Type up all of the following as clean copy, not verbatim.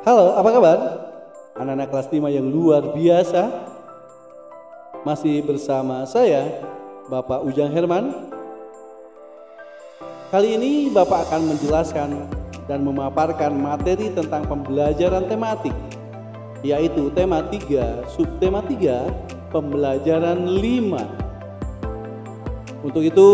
Halo, apa kabar? Anak-anak kelas 5 yang luar biasa. Masih bersama saya, Bapak Ujang Herman. Kali ini Bapak akan menjelaskan dan memaparkan materi tentang pembelajaran tematik, yaitu tema 3, subtema 3, pembelajaran 5. Untuk itu,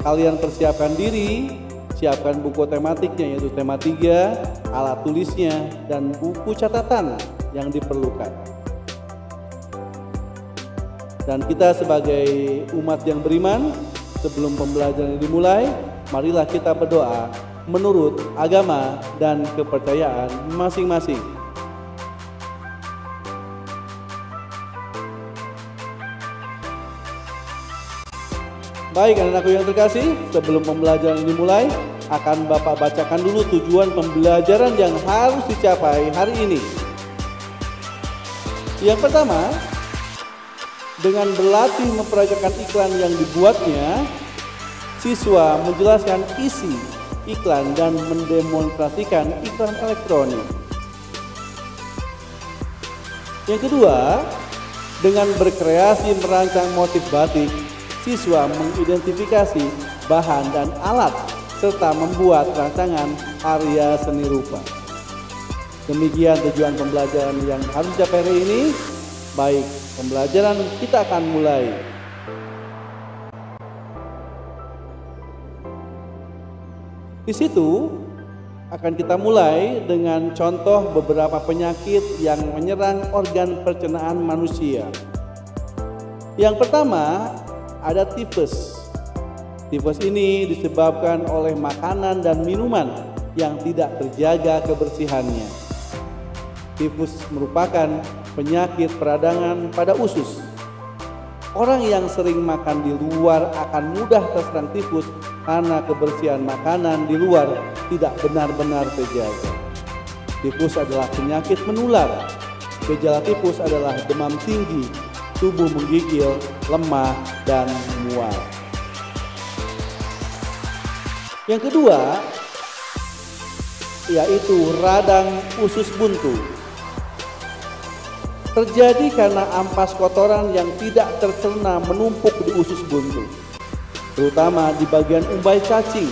kalian persiapkan diri, siapkan buku tematiknya yaitu tema 3, alat tulisnya, dan buku catatan yang diperlukan. Dan kita sebagai umat yang beriman, sebelum pembelajaran dimulai, marilah kita berdoa menurut agama dan kepercayaan masing-masing. Baik anak-anakku yang terkasih, sebelum pembelajaran dimulai, akan Bapak bacakan dulu tujuan pembelajaran yang harus dicapai hari ini. Yang pertama, dengan berlatih memperagakan iklan yang dibuatnya, siswa menjelaskan isi iklan dan mendemonstrasikan iklan elektronik. Yang kedua, dengan berkreasi merancang motif batik, siswa mengidentifikasi bahan dan alat serta membuat rancangan karya seni rupa. Demikian tujuan pembelajaran yang harus dicapai hari ini. Baik, pembelajaran kita akan mulai. Di situ akan kita mulai dengan contoh beberapa penyakit yang menyerang organ pencernaan manusia. Yang pertama, ada tifus. Tifus ini disebabkan oleh makanan dan minuman yang tidak terjaga kebersihannya. Tifus merupakan penyakit peradangan pada usus. Orang yang sering makan di luar akan mudah terserang tifus karena kebersihan makanan di luar tidak benar-benar terjaga. Tifus adalah penyakit menular. Gejala tifus adalah demam tinggi, tubuh menggigil, lemah, dan mual. Yang kedua, yaitu radang usus buntu. Terjadi karena ampas kotoran yang tidak tercerna menumpuk di usus buntu, terutama di bagian umbai cacing.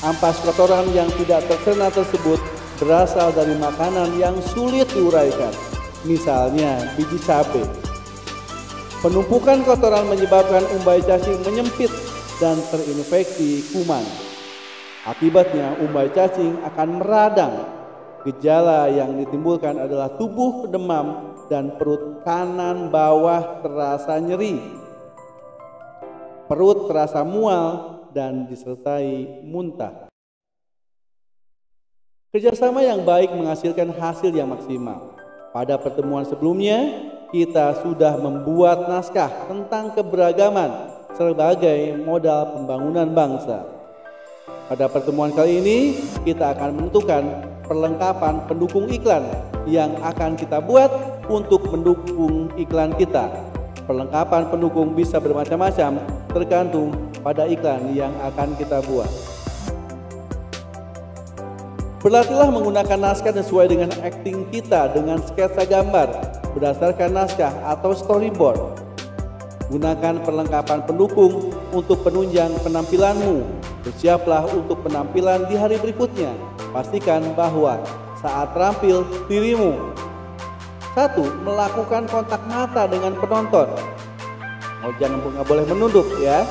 Ampas kotoran yang tidak tercerna tersebut berasal dari makanan yang sulit diuraikan, misalnya biji cabai. Penumpukan kotoran menyebabkan umbai cacing menyempit dan terinfeksi kuman. Akibatnya umbai cacing akan meradang. Gejala yang ditimbulkan adalah tubuh demam dan perut kanan bawah terasa nyeri. Perut terasa mual dan disertai muntah. Kerjasama yang baik menghasilkan hasil yang maksimal. Pada pertemuan sebelumnya, kita sudah membuat naskah tentang keberagaman sebagai modal pembangunan bangsa. Pada pertemuan kali ini, kita akan menentukan perlengkapan pendukung iklan yang akan kita buat untuk mendukung iklan kita. Perlengkapan pendukung bisa bermacam-macam tergantung pada iklan yang akan kita buat. Berlatihlah menggunakan naskah sesuai dengan akting kita dengan sketsa gambar berdasarkan naskah atau storyboard. Gunakan perlengkapan pendukung untuk penunjang penampilanmu. Bersiaplah untuk penampilan di hari berikutnya. Pastikan bahwa saat terampil dirimu 1. Melakukan kontak mata dengan penonton. Nggak boleh menunduk ya.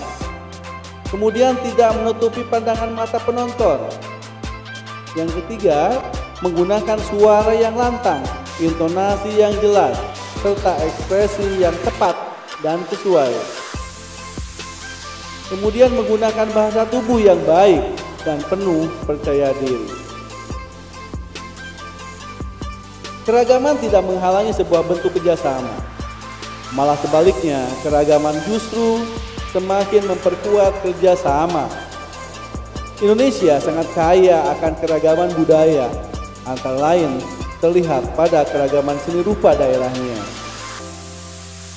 Kemudian tidak menutupi pandangan mata penonton. Yang ketiga, menggunakan suara yang lantang, intonasi yang jelas, serta ekspresi yang tepat dan sesuai. Kemudian menggunakan bahasa tubuh yang baik dan penuh percaya diri. Keragaman tidak menghalangi sebuah bentuk kerjasama. Malah sebaliknya, keragaman justru semakin memperkuat kerjasama. Indonesia sangat kaya akan keragaman budaya, antara lain terlihat pada keragaman seni rupa daerahnya.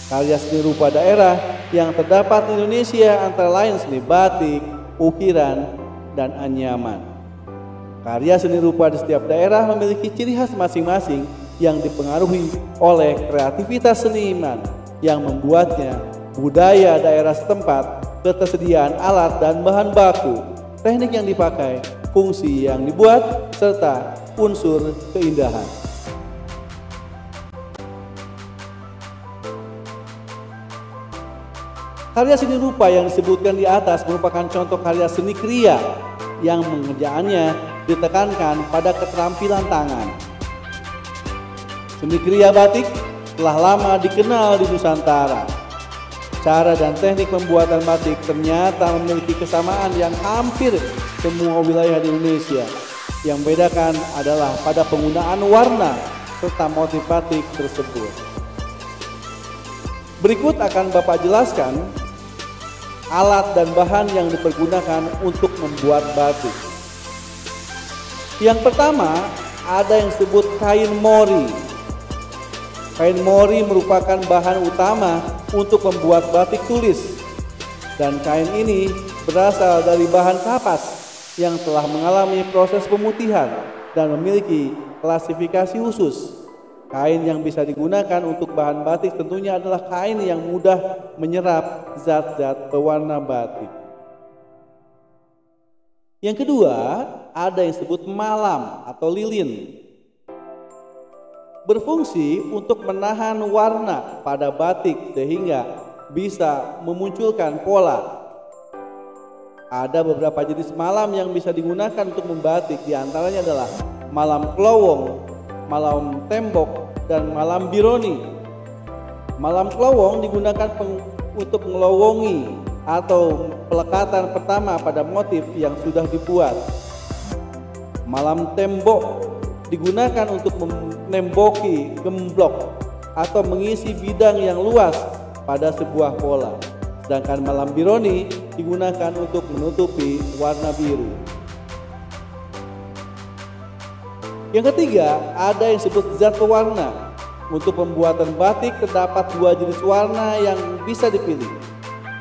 Karya seni rupa daerah yang terdapat di Indonesia antara lain seni batik, ukiran, dan anyaman. Karya seni rupa di setiap daerah memiliki ciri khas masing-masing yang dipengaruhi oleh kreativitas seniman yang membuatnya, budaya daerah setempat, ketersediaan alat dan bahan baku, teknik yang dipakai, fungsi yang dibuat, serta unsur keindahan. Karya seni rupa yang disebutkan di atas merupakan contoh karya seni kriya yang pengerjaannya ditekankan pada keterampilan tangan. Seni kriya batik telah lama dikenal di Nusantara. Cara dan teknik pembuatan batik ternyata memiliki kesamaan yang hampir semua wilayah di Indonesia. Yang membedakan adalah pada penggunaan warna serta motif batik tersebut. Berikut akan Bapak jelaskan alat dan bahan yang dipergunakan untuk membuat batik. Yang pertama, ada yang disebut kain mori. Kain mori merupakan bahan utama untuk membuat batik tulis. Dan kain ini berasal dari bahan kapas yang telah mengalami proses pemutihan dan memiliki klasifikasi khusus. Kain yang bisa digunakan untuk bahan batik tentunya adalah kain yang mudah menyerap zat-zat pewarna batik. Yang kedua, ada yang disebut malam atau lilin. Berfungsi untuk menahan warna pada batik sehingga bisa memunculkan pola. Ada beberapa jenis malam yang bisa digunakan untuk membatik, diantaranya adalah malam klowong, malam tembok, dan malam bironi. Malam klowong digunakan untuk melowongi atau pelekatan pertama pada motif yang sudah dibuat. Malam tembok digunakan untuk menemboki gemblok atau mengisi bidang yang luas pada sebuah pola. Sedangkan malam bironi digunakan untuk menutupi warna biru. Yang ketiga, ada yang disebut zat pewarna. Untuk pembuatan batik terdapat dua jenis warna yang bisa dipilih,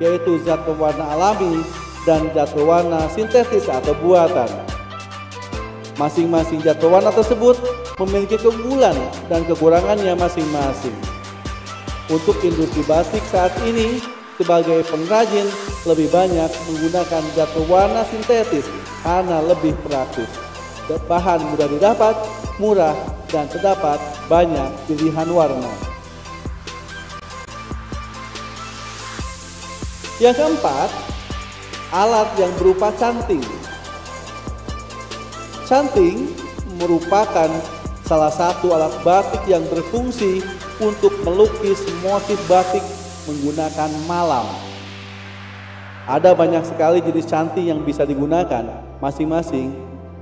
yaitu zat pewarna alami dan zat pewarna sintetis atau buatan. Masing-masing zat pewarna tersebut memiliki keunggulan dan kekurangannya masing-masing. Untuk industri batik saat ini, sebagai pengrajin lebih banyak menggunakan zat pewarna sintetis karena lebih praktis. Bahan mudah didapat, murah, dan terdapat banyak pilihan warna. Yang keempat, alat yang berupa canting. Canting merupakan salah satu alat batik yang berfungsi untuk melukis motif batik menggunakan malam. Ada banyak sekali jenis canting yang bisa digunakan. Masing-masing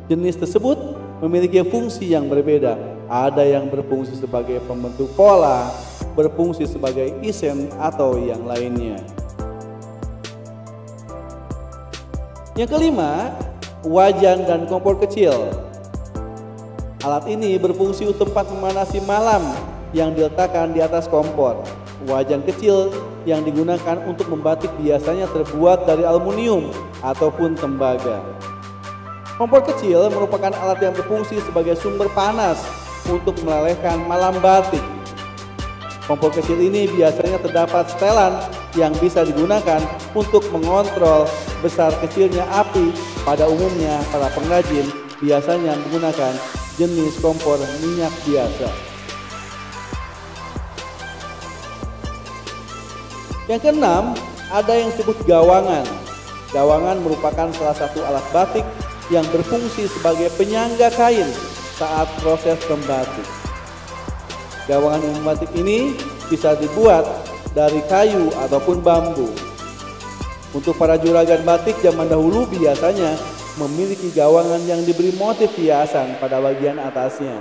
jenis tersebut memiliki fungsi yang berbeda. Ada yang berfungsi sebagai pembentuk pola, berfungsi sebagai isen, atau yang lainnya. Yang kelima, wajan dan kompor kecil. Alat ini berfungsi untuk tempat memanasi malam yang diletakkan di atas kompor. Wajan kecil yang digunakan untuk membatik biasanya terbuat dari aluminium ataupun tembaga. Kompor kecil merupakan alat yang berfungsi sebagai sumber panas untuk melelehkan malam batik. Kompor kecil ini biasanya terdapat setelan yang bisa digunakan untuk mengontrol besar kecilnya api. Pada umumnya para pengrajin biasanya menggunakan jenis kompor minyak biasa. Yang keenam, ada yang disebut gawangan. Gawangan merupakan salah satu alat batik yang berfungsi sebagai penyangga kain saat proses membatik. Gawangan membatik ini bisa dibuat dari kayu ataupun bambu. Untuk para juragan batik zaman dahulu biasanya memiliki gawangan yang diberi motif hiasan pada bagian atasnya.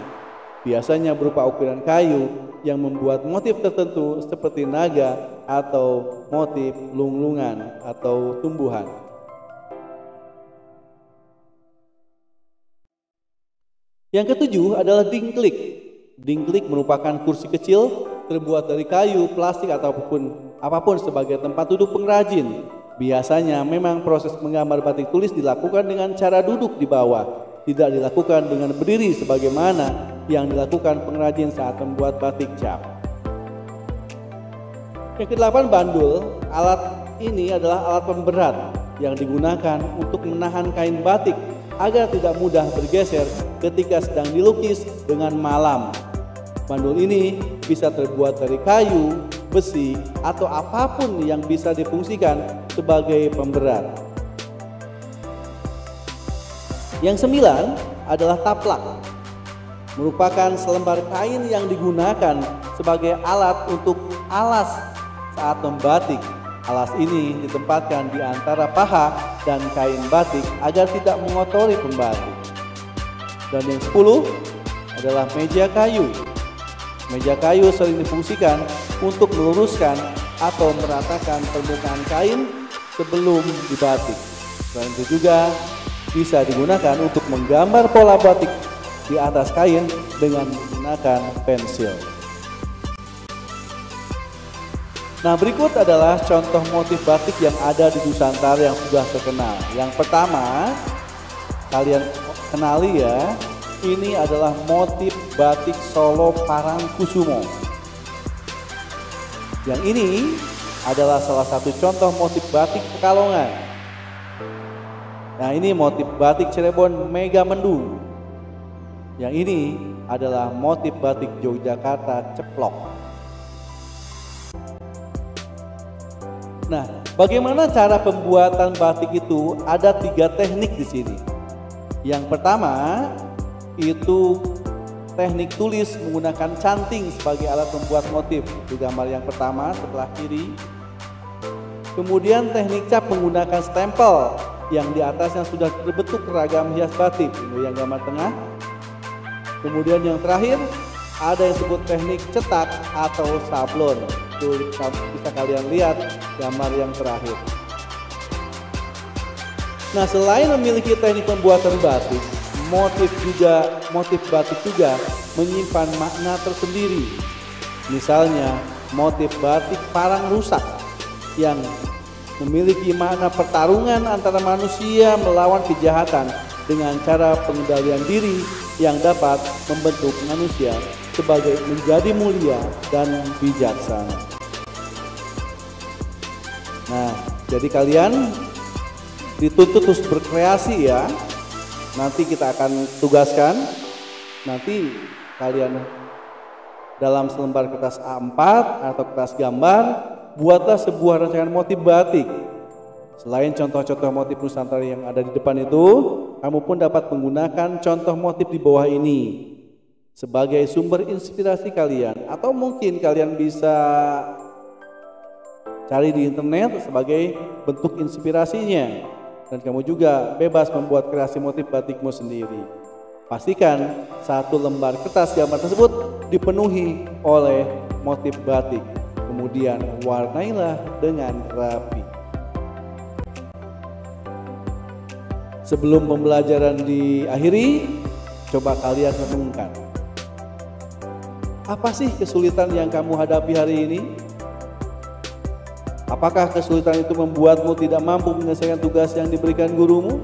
Biasanya berupa ukiran kayu yang membuat motif tertentu seperti naga atau motif lunglungan atau tumbuhan. Yang ketujuh adalah dingklik. Dingklik merupakan kursi kecil terbuat dari kayu, plastik ataupun apapun sebagai tempat duduk pengrajin. Biasanya memang proses menggambar batik tulis dilakukan dengan cara duduk di bawah tidak dilakukan dengan berdiri sebagaimana yang dilakukan pengrajin saat membuat batik cap. Yang ke-8, bandul. Alat ini adalah alat pemberat yang digunakan untuk menahan kain batik agar tidak mudah bergeser ketika sedang dilukis dengan malam. Bandul ini bisa terbuat dari kayu, besi, atau apapun yang bisa difungsikan sebagai pemberat. Yang 9 adalah taplak, merupakan selembar kain yang digunakan sebagai alat untuk alas saat membatik. Alas ini ditempatkan di antara paha dan kain batik agar tidak mengotori pembatik. Dan yang 10 adalah meja kayu. Meja kayu sering difungsikan untuk meluruskan atau meratakan permukaan kain sebelum dibatik. Selain itu juga bisa digunakan untuk menggambar pola batik di atas kain dengan menggunakan pensil. Nah, berikut adalah contoh motif batik yang ada di Nusantara yang sudah terkenal. Yang pertama, kalian kenali ya, ini adalah motif batik Solo Parangkusumo. Yang ini adalah salah satu contoh motif batik Pekalongan. Nah, ini motif batik Cirebon Megamendung. Yang ini adalah motif batik Yogyakarta Ceplok. Nah, bagaimana cara pembuatan batik itu? Ada 3 teknik di sini. Yang pertama itu teknik tulis menggunakan canting sebagai alat membuat motif. Di gambar yang pertama sebelah kiri. Kemudian teknik cap menggunakan stempel yang di atasnya sudah terbentuk ragam hias batik. Ini yang gambar tengah. Kemudian yang terakhir ada yang disebut teknik cetak atau sablon. Itu bisa kalian lihat gambar yang terakhir. Nah, selain memiliki teknik pembuatan batik, motif batik juga menyimpan makna tersendiri. Misalnya motif batik Parang Rusak yang memiliki makna pertarungan antara manusia melawan kejahatan dengan cara pengendalian diri yang dapat membentuk manusia sebagai menjadi mulia dan bijaksana. Nah, jadi kalian dituntut terus berkreasi ya. Nanti kita akan tugaskan, nanti kalian dalam selembar kertas A4 atau kertas gambar, buatlah sebuah rancangan motif batik. Selain contoh-contoh motif Nusantara yang ada di depan itu, kamu pun dapat menggunakan contoh motif di bawah ini sebagai sumber inspirasi kalian. Atau mungkin kalian bisa cari di internet sebagai bentuk inspirasinya. Dan kamu juga bebas membuat kreasi motif batikmu sendiri. Pastikan satu lembar kertas gambar tersebut dipenuhi oleh motif batik. Kemudian warnailah dengan rapi. Sebelum pembelajaran diakhiri, coba kalian renungkan. Apa sih kesulitan yang kamu hadapi hari ini? Apakah kesulitan itu membuatmu tidak mampu menyelesaikan tugas yang diberikan gurumu?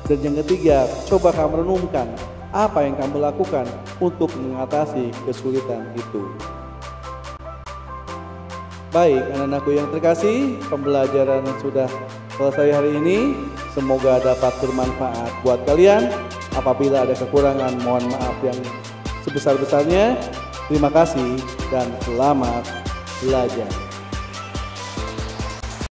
Dan yang ketiga, coba kamu renungkan apa yang kamu lakukan untuk mengatasi kesulitan itu. Baik, anak-anakku yang terkasih, pembelajaran sudah selesai hari ini. Semoga dapat bermanfaat buat kalian. Apabila ada kekurangan, mohon maaf yang sebesar-besarnya. Terima kasih dan selamat belajar.